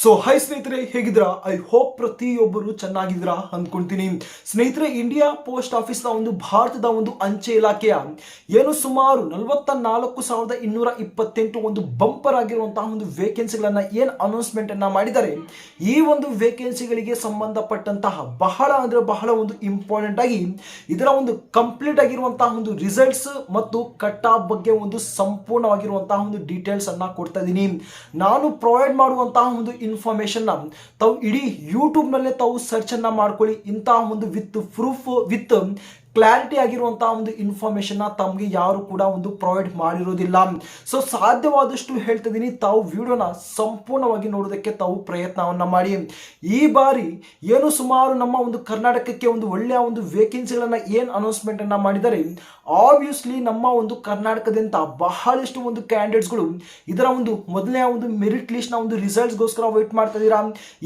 So high ಸ್ನೇಹಿತರೆ, ಹೇಗಿದ್ದೀರಾ? I hope ಪ್ರತಿಯೊಬ್ಬರು ಚೆನ್ನಾಗಿದ್ದೀರಾ ಅಂದ್ಕೊಂತೀನಿ. ಸ್ನೇಹಿತರೆ, ಇಂಡಿಯಾ ಪೋಸ್ಟ್ ಆಫೀಸ್ನ ಒಂದು ಭಾರತದ ಒಂದು ಅಂಚೆ ಇಲಾಖೆಯ ಏನು ಸುಮಾರು 44,228 ಒಂದು ಬಂಪರ್ ಆಗಿರುವಂತಹ ಒಂದು ವೇಕೆನ್ಸಿಗಳನ್ನ ಏನು ಅನೌನ್ಸ್ಮೆಂಟ್ ಅನ್ನ ಮಾಡಿದ್ದಾರೆ. ಈ ಒಂದು ವೇಕೆನ್ಸಿಗಳಿಗೆ ಸಂಬಂಧಪಟ್ಟಂತಹ ಬಹಳ ಒಂದು ಇಂಪಾರ್ಟೆಂಟ್ ಆಗಿ ಇದರ ಒಂದು ಕಂಪ್ಲೀಟ್ ಆಗಿರುವಂತಹ ಒಂದು ರಿಸಲ್ಟ್ಸ್ ಮತ್ತು ಕಟ್ ಆಫ್ ಬಗ್ಗೆ ಒಂದು ಸಂಪೂರ್ಣವಾಗಿರುವಂತಹ ಒಂದು ಡೀಟೇಲ್ಸ್ ಅನ್ನ ಕೊಡ್ತಾ ಇದ್ದೀನಿ. ನಾನು ಪ್ರೊವೈಡ್ ಮಾಡುವಂತಹ ಒಂದು ಇನ್ಫಾರ್ಮೇಶನ್ ತಾವು ಇಡೀ ಯೂಟ್ಯೂಬ್ ನಲ್ಲೇ ತಾವು ಸರ್ಚ್ ಅನ್ನ ಮಾಡ್ಕೊಳ್ಳಿ. ಇಂತಹ ಒಂದು ವಿತ್ ಪ್ರೂಫ್ ವಿತ್ ಕ್ಲಾರಿಟಿ ಆಗಿರುವಂತಹ ಒಂದು ಇನ್ಫಾರ್ಮೇಶನ್ ತಮಗೆ ಯಾರು ಕೂಡ ಒಂದು ಪ್ರೊವೈಡ್ ಮಾಡಿರೋದಿಲ್ಲ. ಸೊ ಸಾಧ್ಯವಾದಷ್ಟು ಹೇಳ್ತಾ ಇದ್ದೀನಿ, ತಾವು ವಿಡಿಯೋನ ಸಂಪೂರ್ಣವಾಗಿ ನೋಡೋದಕ್ಕೆ ತಾವು ಪ್ರಯತ್ನವನ್ನ ಮಾಡಿ. ಈ ಬಾರಿ ಏನು ಸುಮಾರು ನಮ್ಮ ಒಂದು ಕರ್ನಾಟಕಕ್ಕೆ ಒಂದು ಒಳ್ಳೆಯ ಒಂದು ವೇಕೆನ್ಸಿಗಳನ್ನ ಏನು ಅನೌನ್ಸ್ಮೆಂಟ್ ಅನ್ನ ಮಾಡಿದ್ದಾರೆ. ಆಬ್ವಿಯಸ್ಲಿ ನಮ್ಮ ಒಂದು ಕರ್ನಾಟಕದಿಂದ ಬಹಳಷ್ಟು ಒಂದು ಕ್ಯಾಂಡಿಡೇಟ್ಸ್ಗಳು ಇದರ ಒಂದು ಮೊದಲನೇ ಒಂದು ಮೆರಿಟ್ ಲಿಸ್ಟ್ ನ ಒಂದು ರಿಸಲ್ಟ್ಸ್ ಗೋಸ್ಕರ ವೇಟ್ ಮಾಡ್ತಾ ಇದ್ದೀರಾ.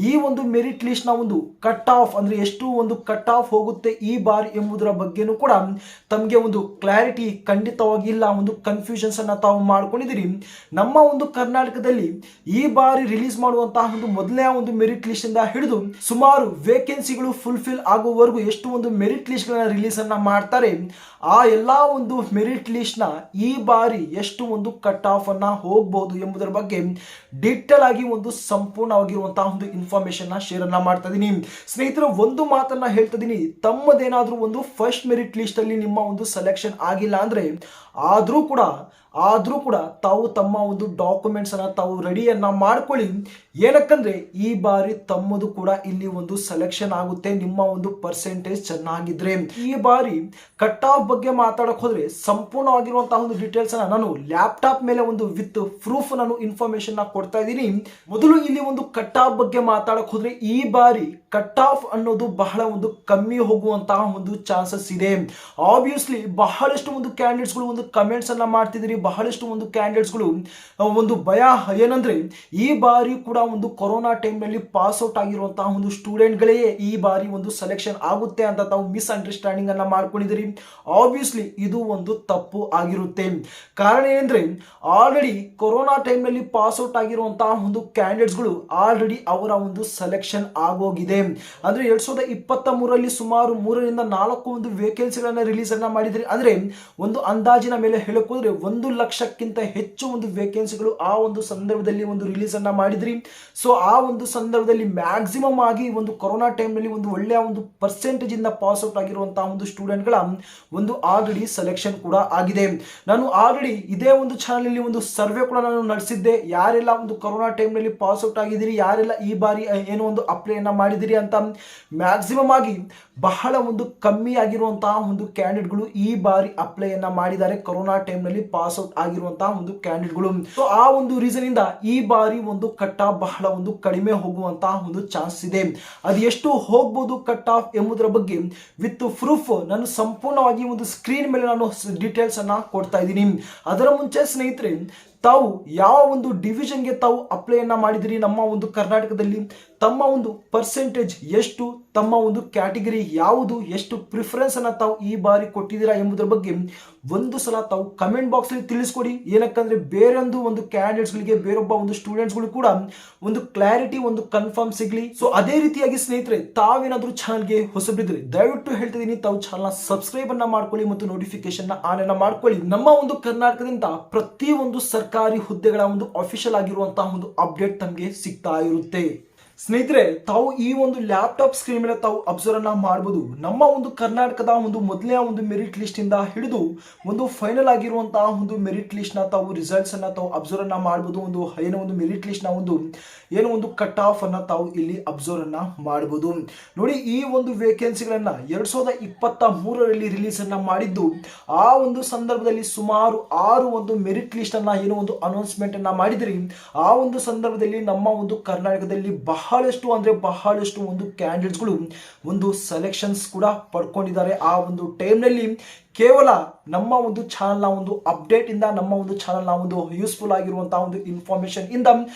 ಈ ಒಂದು ಮೆರಿಟ್ ಲಿಸ್ಟ್ ನ ಒಂದು ಕಟ್ ಆಫ್ ಅಂದ್ರೆ ಎಷ್ಟು ಒಂದು ಕಟ್ ಆಫ್ ಹೋಗುತ್ತೆ ಈ ಬಾರಿ ಎಂಬುದರ ಬಗ್ಗೆ ಕೂಡ ತಮಗೆ ಒಂದು ಕ್ಲಾರಿಟಿ ಖಂಡಿತವಾಗಿ ಇಲ್ಲ. ಒಂದು ಕನ್ಫ್ಯೂಷನ್ಸ್ ಅನ್ನ ತಾವು ಮಾಡ್ಕೊಂಡಿದ್ದೀರಿ. ನಮ್ಮ ಒಂದು ಕರ್ನಾಟಕದಲ್ಲಿ ಈ ಬಾರಿ ರಿಲೀಸ್ ಮಾಡುವಂತಹ ಒಂದು ಮೊದಲನೇ ಒಂದು ಮೆರಿಟ್ ಲಿಸ್ಟ್ ಇಂದ ಹಿಡಿದು ಸುಮಾರು ವೇಕೆನ್ಸಿಗಳು ಫುಲ್ಫಿಲ್ ಆಗುವವರೆಗೂ ಎಷ್ಟು ಒಂದು ಮೆರಿಟ್ ಲಿಸ್ಟ್ ಗಳನ್ನ ರಿಲೀಸ್ ಅನ್ನ ಮಾಡ್ತಾರೆ. ಆ ಎಲ್ಲಾ ಒಂದು ಮೆರಿಟ್ ಲಿಸ್ಟ್ ನ ಈ ಬಾರಿ ಎಷ್ಟು ಒಂದು ಕಟ್ ಆಫ್ ಅನ್ನ ಹೋಗಬಹುದು ಎಂಬುದರ ಬಗ್ಗೆ ಡೀಟೇಲ್ ಆಗಿ ಒಂದು ಸಂಪೂರ್ಣವಾಗಿರುವಂತಹ ಒಂದು ಇನ್ಫಾರ್ಮೇಶನ್ ಶೇರ್ ಅನ್ನ ಮಾಡ್ತಾ ಇದೀನಿ. ಸ್ನೇಹಿತರೆ, ಒಂದು ಮಾತನ್ನ ಹೇಳ್ತಾ ಇದೀನಿ, ತಮ್ಮದೇನಾದ್ರೂ ಒಂದು ಫಸ್ಟ್ ಮೆರಿಟ್ ಲಿಸ್ಟ್ ಅಲ್ಲಿ ನಿಮ್ಮ ಒಂದು ಸೆಲೆಕ್ಷನ್ ಆಗಿಲ್ಲ ಅಂದ್ರೆ ಆದ್ರೂ ಕೂಡ ತಾವು ತಮ್ಮ ಒಂದು ಡಾಕ್ಯುಮೆಂಟ್ಸ್ ಅನ್ನ ತಾವು ರೆಡಿಯನ್ನ ಮಾಡ್ಕೊಳ್ಳಿ. ಏನಕ್ಕಂದ್ರೆ ಈ ಬಾರಿ ತಮ್ಮದು ಕೂಡ ಇಲ್ಲಿ ಒಂದು ಸೆಲೆಕ್ಷನ್ ಆಗುತ್ತೆ ನಿಮ್ಮ ಒಂದು ಪರ್ಸೆಂಟೇಜ್ ಚೆನ್ನಾಗಿದ್ರೆ. ಈ ಬಾರಿ ಕಟ್ ಆಫ್ ಬಗ್ಗೆ ಮಾತಾಡಕ್ ಹೋದ್ರೆ ಸಂಪೂರ್ಣವಾಗಿರುವಂತಹ ಒಂದು ಡೀಟೇಲ್ಸ್ ಅನ್ನ ನಾನು ಲ್ಯಾಪ್ಟಾಪ್ ಮೇಲೆ ಒಂದು ವಿತ್ ಪ್ರೂಫ್ ನಾನು ಇನ್ಫಾರ್ಮೇಶನ್ ಕೊಡ್ತಾ ಇದ್ದೀನಿ. ಮೊದಲು ಇಲ್ಲಿ ಒಂದು ಕಟ್ ಆಫ್ ಬಗ್ಗೆ ಮಾತಾಡಕ್ ಹೋದ್ರೆ ಈ ಬಾರಿ ಕಟ್ ಆಫ್ ಅನ್ನೋದು ಬಹಳ ಒಂದು ಕಮ್ಮಿ ಹೋಗುವಂತಹ ಒಂದು ಚಾನ್ಸಸ್ ಇದೆ. ಆಬ್ವಿಯಸ್ಲಿ ಬಹಳಷ್ಟು ಒಂದು ಕ್ಯಾಂಡಿಡೇಟ್ಸ್ಗಳು ಒಂದು ಕಮೆಂಟ್ಸ್ ಅನ್ನ ಮಾಡ್ತಿದ್ದೀರಿ. ಬಹಳಷ್ಟು ಒಂದು ಕ್ಯಾಂಡಿಡೇಟ್ಸ್ಗಳು ಒಂದು ಭಯ ಏನಂದ್ರೆ ಈ ಬಾರಿ ಕೂಡ ಒಂದು ಕೊರೋನಾ ಟೈಮ್ ನಲ್ಲಿ ಪಾಸ್ ಔಟ್ ಆಗಿರುವಂತಹ ಒಂದು ಸ್ಟೂಡೆಂಟ್ಗಳೇ ಈ ಬಾರಿ ಒಂದು ಸೆಲೆಕ್ಷನ್ ಆಗುತ್ತೆ ಅಂತ ತಾವು ಮಿಸ್ ಅಂಡರ್ಸ್ಟ್ಯಾಂಡಿಂಗ್ ಅನ್ನ ಮಾಡ್ಕೊಂಡಿದ್ದೀರಿ. ಆಬ್ವಿಯಸ್ಲಿ ಇದು ಒಂದು ತಪ್ಪು ಆಗಿರುತ್ತೆ. ಕಾರಣ ಏನಂದ್ರೆ ಆಲ್ರೆಡಿ ಕೊರೋನಾ ಟೈಮ್ ನಲ್ಲಿ ಪಾಸ್ ಔಟ್ ಆಗಿರುವಂತಹ ಒಂದು ಕ್ಯಾಂಡಿಡೇಟ್ಸ್ಗಳು ಆಲ್ರೆಡಿ ಅವರ ಒಂದು ಸೆಲೆಕ್ಷನ್ ಆಗೋಗಿದೆ. ಅಂದ್ರೆ 2023 ಸುಮಾರು 3ರಿಂದ 4 ಒಂದು ವೇಕೆನ್ಸಿಗಳನ್ನ ರಿಲೀಸ್ ಅನ್ನ ಮಾಡಿದ್ರಿ. ಅಂದ್ರೆ ಒಂದು ಅಂದಾಜಿನ ಮೇಲೆ ಹೇಳಕ್ ಹೋದ್ರೆ 1 ಲಕ್ಷಕ್ಕಿಂತ ಹೆಚ್ಚು ಒಂದು ವೇಕೆನ್ಸಿಗಳು ಆ ಒಂದು ಸಂದರ್ಭದಲ್ಲಿ ಒಂದು ರಿಲೀಸ್ ಅನ್ನ ಮಾಡಿದ್ರಿ. ಸೊ ಆ ಒಂದು ಸಂದರ್ಭದಲ್ಲಿ ಮ್ಯಾಕ್ಸಿಮಮ್ ಆಗಿ ಒಂದು ಕೊರೋನಾ ಟೈಮ್ ನಲ್ಲಿ ಒಂದು ಒಳ್ಳೆಯ ಒಂದು ಪರ್ಸೆಂಟೇಜ್ ಇಂದ ಪಾಸ್ ಔಟ್ ಆಗಿರುವಂತಹ ಒಂದು ಸ್ಟೂಡೆಂಟ್ ಗಳ ಒಂದು ಆಲ್ರೆಡಿ ಸೆಲೆಕ್ಷನ್ ಕೂಡ ಆಗಿದೆ. ನಾನು ಆಲ್ರೆಡಿ ಇದೇ ಒಂದು ಚಾನಲ್ ಅಲ್ಲಿ ಒಂದು ಸರ್ವೆ ಕೂಡ ನಾನು ನಡೆಸಿದ್ದೆ. ಯಾರೆಲ್ಲ ಒಂದು ಕೊರೋನಾ ಟೈಮ್ ನಲ್ಲಿ ಪಾಸ್ ಔಟ್ ಆಗಿದ್ದೀರಿ, ಯಾರೆಲ್ಲ ಈ ಬಾರಿ ಏನೋ ಒಂದು ಅಪ್ಲೈ ಅನ್ನ ಮಾಡಿದಿರಿ ಅಂತ ಮ್ಯಾಕ್ಸಿಮಮ್ ಆಗಿ ಬಹಳ ಒಂದು ಕಮ್ಮಿ ಆಗಿರುವಂತಹ ಒಂದು ಕ್ಯಾಂಡಿಡೇಟ್ಗಳು ಈ ಬಾರಿ ಅಪ್ಲೈ ಅನ್ನ ಮಾಡಿದ್ದಾರೆ. ಕೊರೋನಾ ಟೈಮ್ ನಲ್ಲಿ ಪಾಸ್ ಔಟ್ ಆಗಿರುವಂತಹ ಒಂದು ಕ್ಯಾಂಡಿಡೇಟ್ಗಳು. ಸೊ ಆ ಒಂದು ರೀಸನ್ ಇಂದ ಈ ಬಾರಿ ಒಂದು ಕಟ್ ಆಫ್ ಬಹಳ ಒಂದು ಕಡಿಮೆ ಹೋಗುವಂತಹ ಒಂದು ಚಾನ್ಸ್ ಇದೆ. ಅದು ಎಷ್ಟು ಹೋಗಬಹುದು ಕಟ್ ಆಫ್ ಎಂಬುದರ ಬಗ್ಗೆ ವಿತ್ ಪ್ರೂಫ್ ನಾನು ಸಂಪೂರ್ಣವಾಗಿ ಒಂದು ಸ್ಕ್ರೀನ್ ಮೇಲೆ ನಾನು ಡೀಟೇಲ್ಸ್ ಅನ್ನ ಕೊಡ್ತಾ ಇದ್ದೀನಿ. ಅದರ ಮುಂಚೆ ಸ್ನೇಹಿತರೆ, ತಾವು ಯಾವ ಒಂದು ಡಿವಿಷನ್ಗೆ ತಾವು ಅಪ್ಲೈ ಅನ್ನ ಮಾಡಿದಿರಿ ನಮ್ಮ ಒಂದು ಕರ್ನಾಟಕದಲ್ಲಿ, ತಮ್ಮ ಒಂದು ಪರ್ಸೆಂಟೇಜ್ ಎಷ್ಟು, ತಮ್ಮ ಒಂದು ಕ್ಯಾಟಗರಿ ಯಾವುದು, ಎಷ್ಟು ಪ್ರಿಫರೆನ್ಸ್ ಅನ್ನ ತಾವು ಈ ಬಾರಿ ಕೊಟ್ಟಿದ್ದೀರಾ ಎಂಬುದರ ಬಗ್ಗೆ ಒಂದು ಸಲ ತಾವು ಕಮೆಂಟ್ ಬಾಕ್ಸ್ ಅಲ್ಲಿ ತಿಳಿಸ್ಕೊಡಿ. ಏನಕ್ಕಂದ್ರೆ ಬೇರೊಂದು ಒಂದು ಕ್ಯಾಂಡಿಡೇಟ್ಸ್ ಗಳಿಗೆ, ಬೇರೊಬ್ಬ ಒಂದು ಸ್ಟೂಡೆಂಟ್ಸ್ ಗಳು ಕೂಡ ಒಂದು ಕ್ಲಾರಿಟಿ ಒಂದು ಕನ್ಫರ್ಮ್ ಸಿಗ್ಲಿ. ಸೊ ಅದೇ ರೀತಿಯಾಗಿ ಸ್ನೇಹಿತರೆ, ತಾವೇನಾದ್ರೂ ಚಾನಲ್ಗೆ ಹೊಸಬಿದ್ರೆ ದಯವಿಟ್ಟು ಹೇಳ್ತಿದ್ದೀನಿ, ತಾವು ಚಾನಲ್ ಸಬ್ಸ್ಕ್ರೈಬ್ ಅನ್ನ ಮಾಡ್ಕೊಳ್ಳಿ ಮತ್ತು ನೋಟಿಫಿಕೇಶನ್ ಆನ್ ಅನ್ನ ಮಾಡ್ಕೊಳ್ಳಿ. ನಮ್ಮ ಒಂದು ಕರ್ನಾಟಕದಿಂದ ಪ್ರತಿ ಒಂದು ಸರ್ಕಾರಿ ಹುದ್ದೆಗಳ ಒಂದು ಅಫಿಷಿಯಲ್ ಆಗಿರುವಂತಹ ಒಂದು ಅಪ್ಡೇಟ್ ತಮಗೆ ಸಿಗ್ತಾ ಇರುತ್ತೆ. ಸ್ನೇಹಿತರೆ, ತಾವು ಈ ಒಂದು ಲ್ಯಾಪ್ಟಾಪ್ ಸ್ಕ್ರೀನ್ ಮೇಲೆ ತಾವು ಅಬ್ಸರ್ವ್ ಅನ್ನ ಮಾಡಬಹುದು. ನಮ್ಮ ಒಂದು ಕರ್ನಾಟಕದ ಒಂದು ಮೊದಲನೇ ಒಂದು ಮೆರಿಟ್ ಲಿಸ್ಟ್ ಇಂದ ಹಿಡಿದು ಒಂದು ಫೈನಲ್ ಆಗಿರುವಂತಹ ಒಂದು ಮೆರಿಟ್ ಲಿಸ್ಟ್ ನ ತಾವು ರಿಸಲ್ಟ್ಸ್ ಅನ್ನ ತಾವು ಅಬ್ಸರ್ವ್ ಅನ್ನ ಮಾಡಬಹುದು. ಒಂದು ಏನೋ ಒಂದು ಮೆರಿಟ್ ಲಿಸ್ಟ್ ನ ಒಂದು ಏನೋ ಒಂದು ಕಟ್ ಆಫ್ ಅನ್ನ ತಾವು ಇಲ್ಲಿ ಅಬ್ಸರ್ವ್ ಅನ್ನ ಮಾಡಬಹುದು. ನೋಡಿ, ಈ ಒಂದು ವೇಕೆನ್ಸಿಗಳನ್ನ 2023ರಲ್ಲಿ ರಿಲೀಸ್ ಅನ್ನ ಮಾಡಿದ್ದು. ಆ ಒಂದು ಸಂದರ್ಭದಲ್ಲಿ ಸುಮಾರು 6 ಒಂದು ಮೆರಿಟ್ ಲಿಸ್ಟ್ ಅನ್ನ ಏನೋ ಒಂದು ಅನೌನ್ಸ್ಮೆಂಟ್ ಅನ್ನ ಮಾಡಿದ್ರಿ. ಆ ಒಂದು ಸಂದರ್ಭದಲ್ಲಿ ನಮ್ಮ ಒಂದು ಕರ್ನಾಟಕದಲ್ಲಿ ಬಹಳಷ್ಟು ಒಂದು ಕ್ಯಾಂಡಿಡೇಟ್ಸ್ಗಳು ಒಂದು ಸೆಲೆಕ್ಷನ್ಸ್ ಕೂಡ ಪಡ್ಕೊಂಡಿದ್ದಾರೆ. ಆ ಒಂದು ಟೈಮ್ನಲ್ಲಿ ಕೇವಲ ನಮ್ಮ ಒಂದು ಚಾನಲ್ನ ಒಂದು ಅಪ್ಡೇಟ್ ಇಂದ, ನಮ್ಮ ಒಂದು ಚಾನಲ್ನ ಒಂದು ಯೂಸ್ಫುಲ್ ಆಗಿರುವಂತಹ ಒಂದು ಇನ್ಫಾರ್ಮೇಶನ್ ಇಂದ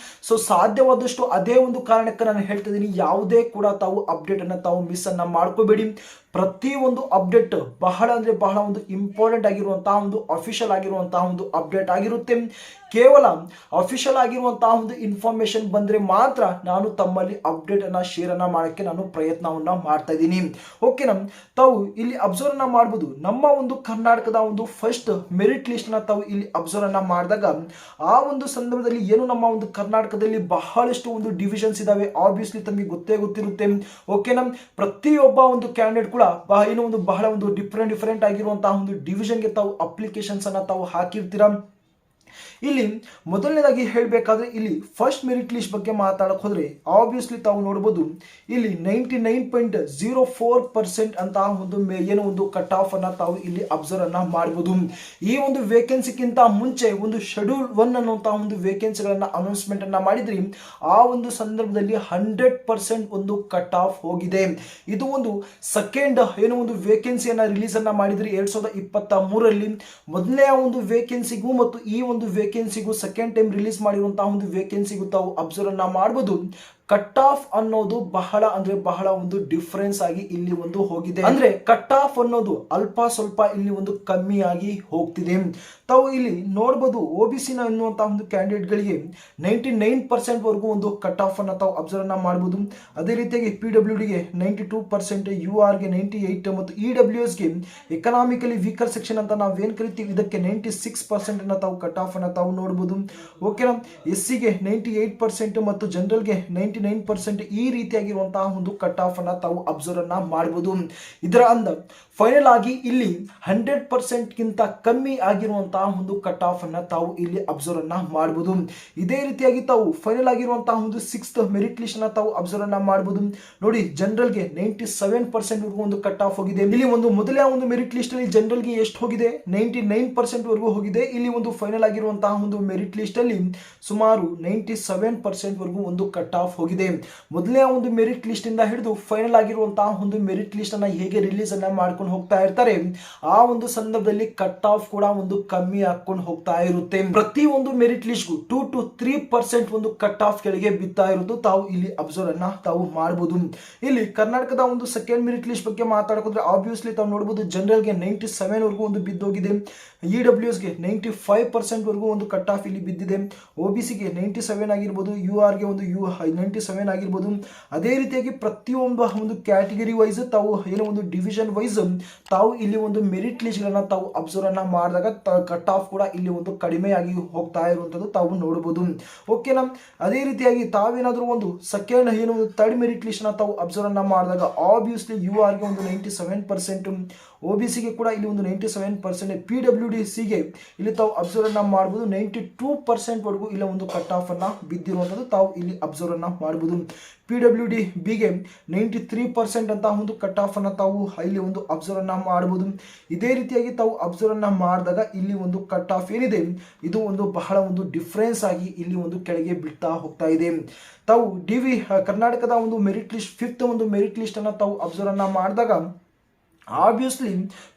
ಸೊ ಸಾಧ್ಯವಾದಷ್ಟು ಅದೇ ಒಂದು ಕಾರಣಕ್ಕೆ ನಾನು ಹೇಳ್ತಾ ಇದ್ದೀನಿ, ಯಾವುದೇ ಕೂಡ ತಾವು ಅಪ್ಡೇಟ್ ಅನ್ನ ತಾವು ಮಿಸ್ ಅನ್ನ ಮಾಡ್ಕೋಬೇಡಿ. ಪ್ರತಿ ಒಂದು ಅಪ್ಡೇಟ್ ಬಹಳ ಅಂದ್ರೆ ಬಹಳ ಒಂದು ಇಂಪಾರ್ಟೆಂಟ್ ಆಗಿರುವಂತಹ ಒಂದು ಅಫಿಷಿಯಲ್ ಆಗಿರುವಂತಹ ಒಂದು ಅಪ್ಡೇಟ್ ಆಗಿರುತ್ತೆ. ಕೇವಲ ಅಫಿಷಿಯಲ್ ಆಗಿರುವಂತಹ ಒಂದು ಇನ್ಫಾರ್ಮೇಶನ್ ಬಂದ್ರೆ ಮಾತ್ರ ನಾನು ತಮ್ಮಲ್ಲಿ ಅಪ್ಡೇಟ್ ಅನ್ನ ಶೇರ್ ಅನ್ನ ಮಾಡಕ್ಕೆ ನಾನು ಪ್ರಯತ್ನವನ್ನ ಮಾಡ್ತಾ ಇದ್ದೀನಿ. ಓಕೆನಾ, ತಾವು ಇಲ್ಲಿ ಅಬ್ಸರ್ವ್ ಅನ್ನ ಮಾಡಬಹುದು. ನಮ್ಮ ಒಂದು ಕರ್ನಾಟಕದ ಒಂದು ಫಸ್ಟ್ ಮೆರಿಟ್ ಲಿಸ್ಟ್ ನ ತಾವು ಇಲ್ಲಿ ಅಬ್ಸರ್ವ್ ಅನ್ನ ಮಾಡಿದಾಗ ಆ ಒಂದು ಸಂದರ್ಭದಲ್ಲಿ ಏನು ನಮ್ಮ ಒಂದು ಕರ್ನಾಟಕದಲ್ಲಿ ಬಹಳಷ್ಟು ಒಂದು ಡಿವಿಷನ್ಸ್ ಇದಾವೆ. ಆಬ್ವಿಯಸ್ಲಿ ತಮಗೆ ಗೊತ್ತೇ ಗೊತ್ತಿರುತ್ತೆ. ಓಕೆನಾ, ಪ್ರತಿಯೊಬ್ಬ ಒಂದು ಕ್ಯಾಂಡಿಡೇಟ್ ಕೂಡ ಏನೋ ಒಂದು ಬಹಳ ಒಂದು ಡಿಫರೆಂಟ್ ಆಗಿರುವಂತಹ ಒಂದು ಡಿವಿಷನ್ಗೆ ತಾವು ಅಪ್ಲಿಕೇಶನ್ಸ್ ಅನ್ನ ತಾವು ಹಾಕಿರ್ತೀರಾ. ಇಲ್ಲಿ ಮೊದಲನೇದಾಗಿ ಹೇಳಬೇಕಾದ್ರೆ ಇಲ್ಲಿ ಫಸ್ಟ್ ಮೆರಿಟ್ ಲಿಸ್ಟ್ ಬಗ್ಗೆ ಮಾತಾಡಕ್ ಹೋದ್ರೆ ಆಬ್ವಿಯಸ್ಲಿ ತಾವು ನೋಡಬಹುದು ಇಲ್ಲಿ 99.04% ಅಂತ ಒಂದು ಏನೋ ಒಂದು ಕಟ್ ಆಫ್ ಅನ್ನ ತಾವು ಇಲ್ಲಿ ಅಬ್ಸರ್ವ್ ಅನ್ನ ಮಾಡಬಹುದು. ಈ ಒಂದು ವೇಕೆನ್ಸಿಗಿಂತ ಮುಂಚೆ ಒಂದು ಶೆಡ್ಯೂಲ್ 1 ಅನ್ನುವಂತಹ ಒಂದು ವೇಕೆನ್ಸಿಗಳನ್ನ ಅನೌನ್ಸ್ಮೆಂಟ್ ಅನ್ನ ಮಾಡಿದ್ರಿ. ಆ ಒಂದು ಸಂದರ್ಭದಲ್ಲಿ 100% ಒಂದು ಕಟ್ ಆಫ್ ಹೋಗಿದೆ. ಇದು ಒಂದು ಸೆಕೆಂಡ್ ಏನೋ ಒಂದು ವೇಕೆನ್ಸಿಯನ್ನ ರಿಲೀಸ್ ಅನ್ನ ಮಾಡಿದ್ರಿ 2023ರಲ್ಲಿ. ಮೊದಲನೇ ಒಂದು ವೇಕೆನ್ಸಿಗೂ ಮತ್ತು ಈ ಒಂದು ವೇಕೆನ್ಸಿಗೂ ಸೆಕೆಂಡ್ ಟೈಮ್ ರಿಲೀಸ್ ಮಾಡಿರುವಂತಹ ಒಂದು ವೇಕೆನ್ಸಿಗೂ ತಾವು ಅಬ್ಸರ್ವ್ ಅನ್ನ ಮಾಡಬಹುದು. ಕಟ್ ಆಫ್ ಅನ್ನೋದು ಬಹಳ ಅಂದ್ರೆ ಬಹಳ ಒಂದು ಡಿಫರೆನ್ಸ್ ಆಗಿ ಇಲ್ಲಿ ಒಂದು ಹೋಗಿದೆ. ಅಂದ್ರೆ ಕಟ್ ಆಫ್ ಅನ್ನೋದು ಅಲ್ಪ ಸ್ವಲ್ಪ ಇಲ್ಲಿ ಒಂದು ಕಮ್ಮಿ ಆಗಿ ಹೋಗ್ತಿದೆ. ತಾವು ಇಲ್ಲಿ ನೋಡಬಹುದು OBC ನ ಎನ್ನುವಂತಹ ಒಂದು ಕ್ಯಾಂಡಿಡೇಟ್ ಗಳಿಗೆ 99% ವರೆಗೂ ಒಂದು ಕಟ್ ಆಫ್ ಅನ್ನ ತಾವು ಅಬ್ಸರ್ವ್ ಅನ್ನ ಮಾಡಬಹುದು. ಅದೇ ರೀತಿಯಾಗಿ PWD ಗೆ 92%, UR ಗೆ 98 ಮತ್ತು EWS ಗೆ ಎಕನಾಮಿಕಲಿ ವೀಕರ್ ಸೆಕ್ಷನ್ ಅಂತ ನಾವೇನ್ ಕರಿತೀವಿ ಇದಕ್ಕೆ 96% ಅನ್ನ ತಾವು ಕಟ್ ಆಫ್ ಅನ್ನ ತಾವು ನೋಡಬಹುದು. ಓಕೆನಾ, SC ಗೆ 98% ಮತ್ತು ಜನರಲ್ ಗೆ 99% ಈ ರೀತಿಯಾಗಿರುವಂತಹ ಒಂದು ಕಟ್ ಆಫ್ ಅನ್ನ ತಾವು ಅಬ್ಸರ್ವ್ ಅನ್ನ ಮಾಡಬಹುದು. ಇದರ ಅಂದ ಫೈನಲ್ ಆಗಿ ಇಲ್ಲಿ 100% ಗಿಂತ ಕಮ್ಮಿ ಆಗಿರುವಂತಹ ಒಂದು ಕಟ್ ಆಫ್ ಅನ್ನ ತಾವು ಇಲ್ಲಿ ಅಬ್ಸರ್ವ್ ಅನ್ನ ಮಾಡಬಹುದು. ಇದೇ ರೀತಿಯಾಗಿ ತಾವು ಫೈನಲ್ ಆಗಿರುವಂತಹ ಒಂದು 6th ಮೆರಿಟ್ ಲಿಸ್ಟ್ ಅನ್ನ ತಾವು ಅಬ್ಸರ್ವ್ ಅನ್ನ ಮಾಡಬಹುದು. ನೋಡಿ, ಜನರಲ್ ಗೆ 97% ವರೆಗೂ ಒಂದು ಕಟ್ ಆಫ್ ಹೋಗಿದೆ. ಇಲ್ಲಿ ಒಂದು ಮೊದಲೇ ಒಂದು ಮೆರಿಟ್ ಲಿಸ್ಟ್ ಅಲ್ಲಿ ಜನರಲ್ ಗೆ ಎಷ್ಟು ಹೋಗಿದೆ 99% ವರೆಗೂ ಹೋಗಿದೆ. ಇಲ್ಲಿ ಒಂದು ಫೈನಲ್ ಆಗಿರುವಂತಹ ಒಂದು ಮೆರಿಟ್ ಲಿಸ್ಟ್ ಅಲ್ಲಿ ಸುಮಾರು 97% ವರೆಗೂ ಒಂದು ಕಟ್ ಆಫ್ ಹೋಗಿದೆ. ಮೊದಲನೇ ಒಂದು ಮೆರಿಟ್ ಲಿಸ್ಟ್ ಇಂದ ಹಿಡಿದು ಫೈನಲ್ ಆಗಿರುವಂತಹ ಒಂದು ಮೆರಿಟ್ ಲಿಸ್ಟ್ ಅನ್ನ ಹೇಗೆ ರಿಲೀಸ್ ಅನ್ನ ಮಾಡ್ಕೊಂಡು ಹೋಗ್ತಾ ಇರ್ತಾರೆ, ಆ ಒಂದು ಸಂದರ್ಭದಲ್ಲಿ ಕಟ್ ಆಫ್ ಕೂಡ ಒಂದು ಕಮ್ಮಿ ಹಾಕೊಂಡು ಹೋಗ್ತಾ ಇರುತ್ತೆ. ಪ್ರತಿ ಒಂದು ಮೆರಿಟ್ ಲಿಸ್ಟ್ ಗೂ 2 to 3% ಒಂದು ಕಟ್ ಆಫ್ ಕೆಳಗೆ ಬಿತ್ತಾ ಇರೋದು ತಾವು ಇಲ್ಲಿ ಅಬ್ಸರ್ವ್ ಅನ್ನ ತಾವು ಮಾಡಬಹುದು. ಇಲ್ಲಿ ಕರ್ನಾಟಕದ ಒಂದು ಸೆಕೆಂಡ್ ಮೆರಿಟ್ ಲಿಸ್ಟ್ ಬಗ್ಗೆ ಮಾತಾಡೋದ್ರೆ ಆಬ್ವಿಯಸ್ಲಿ ತಾವು ನೋಡಬಹುದು ಜನರಲ್ ಗೆ 97 ವರೆಗೂ ಒಂದು ಬಿದ್ದೋಗಿದೆ. EWS ಗೆ 95% ವರೆಗೂ ಒಂದು ಕಟ್ ಆಫ್ ಇಲ್ಲಿ ಬಿದ್ದಿದೆ. OBC ಗೆ 97 ಆಗಿರ್ಬೋದು, UR ಗೆ ಒಂದು 97 ಆಗಿರ್ಬೋದು. ಅದೇ ರೀತಿಯಾಗಿ ಪ್ರತಿಯೊಂದು ಒಂದು ಕ್ಯಾಟಗರಿ ವೈಸ್ ತಾವು ಏನೋ ಒಂದು ಡಿವಿಷನ್ ವೈಸ್ ತಾವು ಇಲ್ಲಿ ಒಂದು ಮೆರಿಟ್ ಲಿಸ್ಟ್ ಗಳನ್ನ ತಾವು ಅಬ್ಸರ್ವ್ ಅನ್ನ ಮಾಡಿದಾಗ ಕಟ್ ಆಫ್ ಕೂಡ ಇಲ್ಲಿ ಒಂದು ಕಡಿಮೆಯಾಗಿ ಹೋಗ್ತಾ ಇರುವಂತದ್ದು ತಾವು ನೋಡಬಹುದು. ಓಕೆನಾ, ಅದೇ ರೀತಿಯಾಗಿ ತಾವೇನಾದ್ರೂ ಒಂದು ಸೆಕೆಂಡ್ ಏನೋ ಒಂದು ಥರ್ಡ್ ಮೆರಿಟ್ ಲಿಸ್ಟ್ ನ ತಾವು ಅಬ್ಸರ್ವ್ ಅನ್ನ ಮಾಡಿದಾಗ ಆಬ್ವಿಯಸ್ಲಿ UR ಗೆ ಒಂದು 97%, OBC ಗೆ ಕೂಡ ಇಲ್ಲಿ ಒಂದು 97%, PWDC ಗೆ ಇಲ್ಲಿ ತಾವು ಅಬ್ಸರ್ವ್ ಅನ್ನ ಮಾಡಬಹುದು 92% ವರೆಗೂ ಇಲ್ಲ ಒಂದು ಕಟ್ ಆಫ್ ಅನ್ನ ಬಿದ್ದಿರುವಂತದ್ದು ತಾವು ಇಲ್ಲಿ ಅಬ್ಸರ್ವ್ ಅನ್ನ ಮಾಡಬಹುದು. PWD ಗೆ 93% ಅಂತ ಒಂದು ಕಟ್ ಆಫ್ ಅನ್ನ ತಾವು ಇಲ್ಲಿ ಒಂದು ಅಬ್ಸರ್ವ್ ಅನ್ನ ಮಾಡಬಹುದು. ಇದೇ ರೀತಿಯಾಗಿ ತಾವು ಅಬ್ಸರ್ವ್ ಅನ್ನ ಮಾಡಿದಾಗ ಇಲ್ಲಿ ಒಂದು ಕಟ್ ಆಫ್ ಏನಿದೆ ಇದು ಒಂದು ಬಹಳ ಒಂದು ಡಿಫರೆನ್ಸ್ ಆಗಿ ಇಲ್ಲಿ ಒಂದು ಕೆಳಗೆ ಬೀಳ್ತಾ ಹೋಗ್ತಾ ಇದೆ. ತಾವು ಕರ್ನಾಟಕದ ಒಂದು ಮೆರಿಟ್ ಲಿಸ್ಟ್ 5th ಒಂದು ಮೆರಿಟ್ ಲಿಸ್ಟ್ ಅನ್ನ ತಾವು ಅಬ್ಸರ್ವ್ ಅನ್ನ ಮಾಡಿದಾಗ ಆಬ್ವಿಯಸ್ಲಿ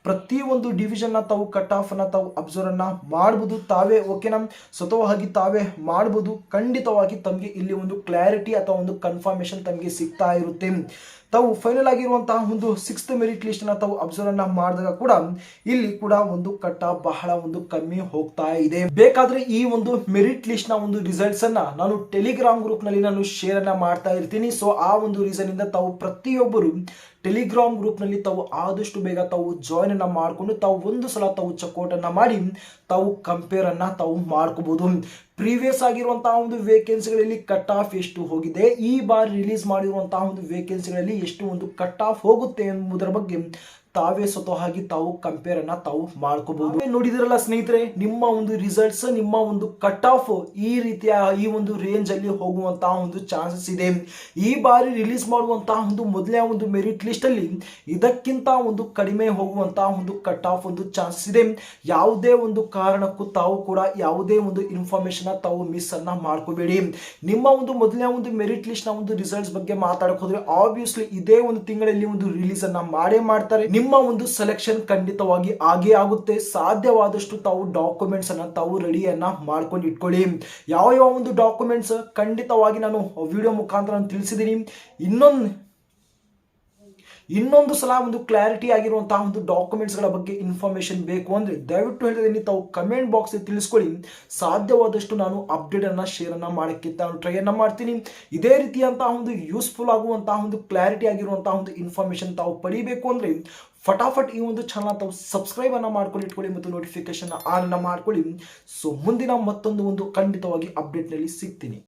ಪ್ರತಿ ಒಂದು ಡಿವಿಷನ್ ನ ತಾವು ಕಟ್ ಆಫ್ ಅನ್ನ ತಾವು ಅಬ್ಸರ್ವ್ ಅನ್ನ ಮಾಡಬಹುದು. ತಾವೇ ಓಕೆನಾ ಸ್ವತಃವಾಗಿ ತಾವೇ ಮಾಡಬಹುದು. ಖಂಡಿತವಾಗಿ ತಮಗೆ ಇಲ್ಲಿ ಒಂದು ಕ್ಲಾರಿಟಿ ಅಥವಾ ಒಂದು ಕನ್ಫರ್ಮೇಶನ್ ತಮಗೆ ಸಿಗ್ತಾ ಇರುತ್ತೆ. ತಾವು ಫೈನಲ್ ಆಗಿರುವಂತಹ ಒಂದು 6th ಮೆರಿಟ್ ಲಿಸ್ಟ್ ನ ತಾವು ಅಬ್ಸರ್ವ್ ಅನ್ನ ಮಾಡಿದಾಗ ಕೂಡ ಇಲ್ಲಿ ಕೂಡ ಒಂದು ಕಟ್ ಆಫ್ ಬಹಳ ಒಂದು ಕಮ್ಮಿ ಹೋಗ್ತಾ ಇದೆ. ಬೇಕಾದ್ರೆ ಈ ಒಂದು ಮೆರಿಟ್ ಲಿಸ್ಟ್ ನ ಒಂದು ರಿಸಲ್ಟ್ಸ್ ಅನ್ನ ನಾನು ಟೆಲಿಗ್ರಾಮ್ ಗ್ರೂಪ್ ನಲ್ಲಿ ನಾನು ಶೇರ್ ಅನ್ನ ಮಾಡ್ತಾ ಇರ್ತೀನಿ. ಸೊ ಆ ಒಂದು ರೀಸನ್ ಇಂದ ತಾವು ಪ್ರತಿಯೊಬ್ಬರು ಟೆಲಿಗ್ರಾಮ್ ಗ್ರೂಪ್ ನಲ್ಲಿ ತಾವು ಆದಷ್ಟು ಬೇಗ ತಾವು ಜಾಯಿನ್ ಅನ್ನ ಮಾಡಿಕೊಂಡು ತಾವು ಒಂದು ಸಲ ತಾವು ಚೆಕ್ಔಟ್ ಅನ್ನ ಮಾಡಿ ತಾವು ಕಂಪೇರ್ ಅನ್ನ ತಾವು ಮಾಡ್ಕೋಬಹುದು. ಪ್ರೀವಿಯಸ್ ಆಗಿರುವಂತಹ ಒಂದು ವೇಕೆನ್ಸಿಗಳಲ್ಲಿ ಕಟ್ ಆಫ್ ಎಷ್ಟು ಹೋಗಿದೆ, ಈ ಬಾರಿ ರಿಲೀಸ್ ಮಾಡಿರುವಂತಹ ಒಂದು ವೇಕೆನ್ಸಿಗಳಲ್ಲಿ ಎಷ್ಟು ಒಂದು ಕಟ್ ಆಫ್ ಹೋಗುತ್ತೆ ಎಂಬುದರ ಬಗ್ಗೆ ತಾವೇ ಸ್ವತಃವಾಗಿ ತಾವು ಕಂಪೇರ್ ಅನ್ನ ತಾವು ಮಾಡ್ಕೋಬಹುದು. ನೋಡಿದಿರಲ್ಲ ಸ್ನೇಹಿತರೆ, ನಿಮ್ಮ ಒಂದು ರಿಸಲ್ಟ್ಸ್, ನಿಮ್ಮ ಒಂದು ಕಟ್ ಆಫ್ ಈ ರೀತಿಯ ಈ ಒಂದು ರೇಂಜ್ ಅಲ್ಲಿ ಹೋಗುವಂತಹ ಒಂದು ಚಾನ್ಸಸ್ ಇದೆ. ಈ ಬಾರಿ ರಿಲೀಸ್ ಮಾಡುವಂತಹ ಒಂದು ಮೊದಲನೇ ಒಂದು ಮೆರಿಟ್ ಲಿಸ್ಟ್ ಅಲ್ಲಿ ಇದಕ್ಕಿಂತ ಒಂದು ಕಡಿಮೆ ಹೋಗುವಂತಹ ಒಂದು ಕಟ್ ಆಫ್ ಒಂದು ಚಾನ್ಸಸ್ ಇದೆ. ಯಾವುದೇ ಒಂದು ಕಾರಣಕ್ಕೂ ತಾವು ಕೂಡ ಯಾವುದೇ ಒಂದು ಇನ್ಫಾರ್ಮೇಶನ್ ತಾವು ಮಿಸ್ ಅನ್ನ ಮಾಡ್ಕೋಬೇಡಿ. ನಿಮ್ಮ ಒಂದು ಮೊದಲನೇ ಒಂದು ಮೆರಿಟ್ ಲಿಸ್ಟ್ ನ ಒಂದು ರಿಸಲ್ಟ್ಸ್ ಬಗ್ಗೆ ಮಾತಾಡಕ್ ಹೋದ್ರೆ ಆಬ್ವಿಯಸ್ಲಿ ಇದೇ ಒಂದು ತಿಂಗಳಲ್ಲಿ ಒಂದು ರಿಲೀಸ್ ಅನ್ನ ಮಾಡೇ ಮಾಡ್ತಾರೆ. ನಿಮ್ಮ ನಿಮ್ಮ ಒಂದು ಸೆಲೆಕ್ಷನ್ ಖಂಡಿತವಾಗಿ ಆಗೇ ಆಗುತ್ತೆ. ಸಾಧ್ಯವಾದಷ್ಟು ತಾವು ಡಾಕ್ಯುಮೆಂಟ್ಸ್ ಅನ್ನ ತಾವು ರೆಡಿಯನ್ನ ಮಾಡ್ಕೊಂಡು ಇಟ್ಕೊಳ್ಳಿ. ಯಾವ ಯಾವ ಒಂದು ಡಾಕ್ಯುಮೆಂಟ್ಸ್ ಖಂಡಿತವಾಗಿ ನಾನು ವಿಡಿಯೋ ಮುಖಾಂತರ ನಾನು ತಿಳಿಸಿದ್ದೀನಿ. ಇನ್ನೊಂದು ಸಲ ಒಂದು ಕ್ಲಾರಿಟಿ ಆಗಿರುವಂತಹ ಒಂದು ಡಾಕ್ಯುಮೆಂಟ್ಸ್ಗಳ ಬಗ್ಗೆ ಇನ್ಫಾರ್ಮೇಶನ್ ಬೇಕು ಅಂದರೆ ದಯವಿಟ್ಟು ಹೇಳ್ತಿದ್ದೀನಿ, ತಾವು ಕಮೆಂಟ್ ಬಾಕ್ಸ್ ತಿಳಿಸ್ಕೊಳ್ಳಿ. ಸಾಧ್ಯವಾದಷ್ಟು ನಾನು ಅಪ್ಡೇಟ್ ಅನ್ನ ಶೇರ್ ಅನ್ನ ಮಾಡೋಕ್ಕೆ ನಾನು ಟ್ರೈ ಅನ್ನ ಮಾಡ್ತೀನಿ. ಇದೇ ರೀತಿಯಂತಹ ಒಂದು ಯೂಸ್ಫುಲ್ ಆಗುವಂತಹ ಒಂದು ಕ್ಲಾರಿಟಿ ಆಗಿರುವಂತಹ ಒಂದು ಇನ್ಫಾರ್ಮೇಶನ್ ತಾವು ಪಡಿಬೇಕು ಅಂದರೆ ಫಟಾಫಟ್ ಈ ಒಂದು ಚಾನಲ್ ತಾವು ಸಬ್ಸ್ಕ್ರೈಬ್ ಅನ್ನ ಮಾಡ್ಕೊಂಡು ಇಟ್ಕೊಳ್ಳಿ ಮತ್ತು ನೋಟಿಫಿಕೇಶನ್ ಆನ್ ಅನ್ನ ಮಾಡ್ಕೊಳ್ಳಿ. ಸೊ ಮುಂದಿನ ಮತ್ತೊಂದು ಖಂಡಿತವಾಗಿ ಅಪ್ಡೇಟ್ ನಲ್ಲಿ ಸಿಗ್ತೀನಿ.